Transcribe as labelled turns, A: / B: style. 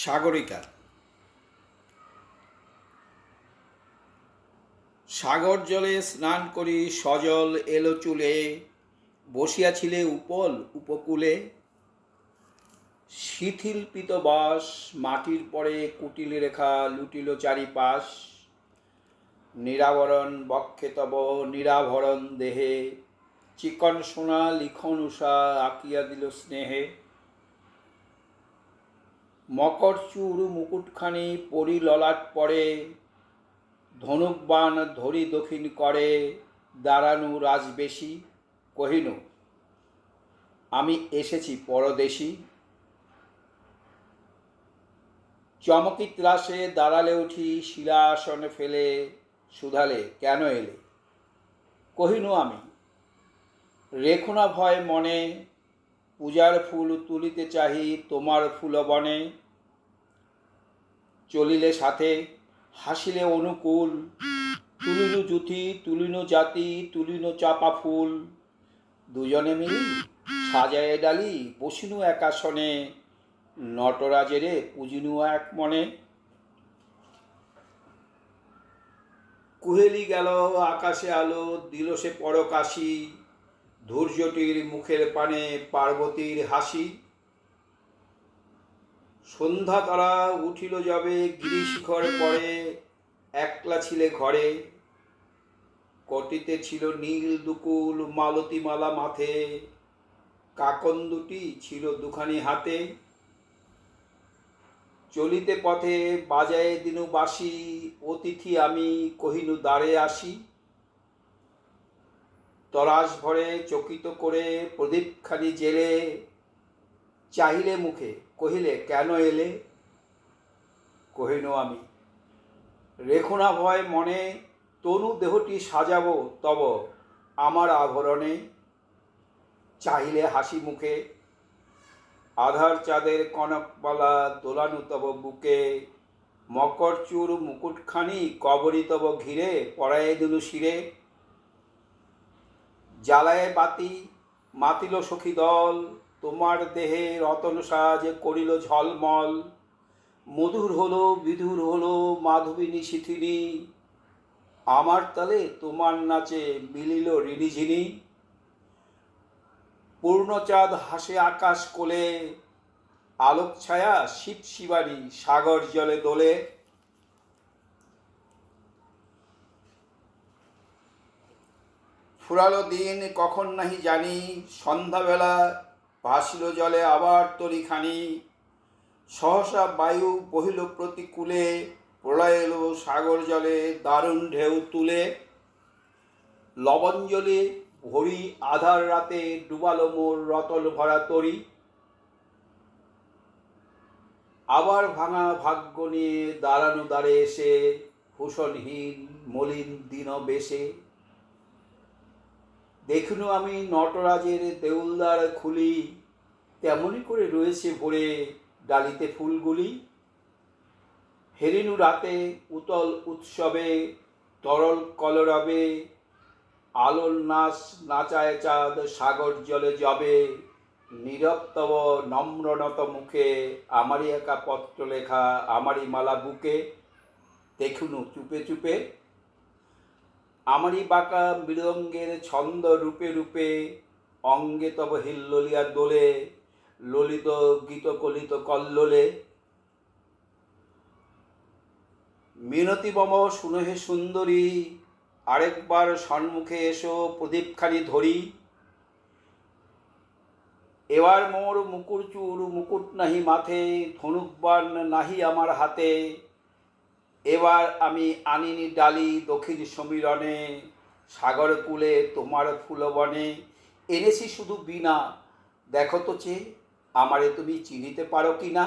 A: সাগরিকা। সাগর জলে স্নান করি সজল এলো চুলে, বসিয়াছিলে উপকূলে। শিথিল পিতবাস মাটির পরে কুটিল রেখা লুটিল চারিপাশ। নিরাবরণ বক্ষে তব নিরাভরণ দেহে, চিকন সোনা লিখন উষা আঁকিয়া দিল স্নেহে। মকর চূর মুকুটখানি পরি ললাট পরে, ধনুকবাণ ধরি দক্ষিণ করে দাঁড়ানু রাজবেশী। কহিনু আমি এসেছি পরদেশী। চমকি ত্রাসে দাঁড়ালে উঠি শিলাসনে ফেলে, শুধালে কেন এলে? কহিনু আমি রেখো না ভয় মনে, পূজার ফুল তুলিতে চাহি তোমার ফুলবনে। চলিলে সাথে হাসিলে অনুকূল, তুলিনু জুথি তুলিনু জাতি তুলিনু চাপা ফুল। দুজনে মিলি সাজায়ে ডালি বসিনু এক আসনে, নটরাজেরে পুজিনু এক মনে। কুহেলি গেল আকাশে আলো দিল সে পরকাশি, ধৈর্যটির মুখের পানে পার্বতীর হাসি। সন্ধ্যা তারা উঠিল যাবে গিরিশিখর পরে, একলা ছিলে ঘরে। কটিতে ছিল নীল দুকুল মালতী মালা মাথে, কাকন দুটি ছিল দুখানি হাতে। চলিতে পথে বাজায়ে দিনু বাঁশি, অতিথি আমি কহিনু দ্বারে আসি। তরাস ভরে চকিত করে প্রদীপখানি জেলে, চাহিলে মুখে কহিলে কেন এলে? কহিনু আমি রেখো না ভয় মনে, তনু দেহটি সাজাবো তব আমার আভরণে। চাহিলে হাসি মুখে আধার চাঁদের কনকবালা দোলানু তব বুকে। মকর চূর মুকুটখানি কবরী তব ঘিরে পরায়ে দিলু শিরে। জ্বালায়ে বাতি মাতিল সখী দল, তোমার দেহে রতন সাজ করিল ঝলমল। মধুর হলো বিধুর হলো মাধবিনী শিথিনী, আমার তালে তোমার নাচে মিলিল রিনিঝিনি। পূর্ণচাঁদ হাসে আকাশ কোলে, আলোক ছায়া শিব শিবানী সাগর জলে দোলে। ফুরালো দিন কখন নাহি জানি, সন্ধ্যাবেলা ভাসিল জলে আবার তরিখানি। সহসা বায়ু বহিল প্রতিকূলে, প্রলয় এলো সাগর জলে দারুণ ঢেউ তুলে। লবঞ্জলি ভরি আধার রাতে ডুবালো মোর রতন ভরা তরি। আবার ভাঙা ভাগ্য নিয়ে দাঁড়ানো দ্বারে এসে, ভূষণহীন মলিন দীন বেশে। দেখিনু আমি নটরাজের দেউলদ্বার খুলি, তেমনি করে রয়েছে ভরে ডালিতে ফুলগুলি। হেরিনু রাতে উতল উৎসবে তরল কলরবে, আলোর নাচ নাচায় চাঁদ সাগর জলে যবে। নীরব তব নম্রনত মুখে আমারই একা পত্র লেখা আমারই মালা বুকে। দেখুনু চুপে চুপে আমারই বাঁকা মৃদঙ্গের ছন্দ রূপে রূপে। অঙ্গে তব হিল্লোলিয়া দোলে, ললিত গীত কলিত কল্লোলে। মিনতি মম শুনো হে সুন্দরী, আরেকবার সম্মুখে এসো প্রদীপখানি ধরি। এবার মোর মুকুর চূর মুকুট নাহি মাথে, ধনুকবাণ নাহি আমার হাতে। এবার আমি আনিনি ডালি দক্ষিণ সমীরণে, সাগর কূলে তোমার ফুলবনে। এনেছি শুধু বীণা, দেখো তো চেয়ে আমারে তুমি চিনিতে পারো কি না।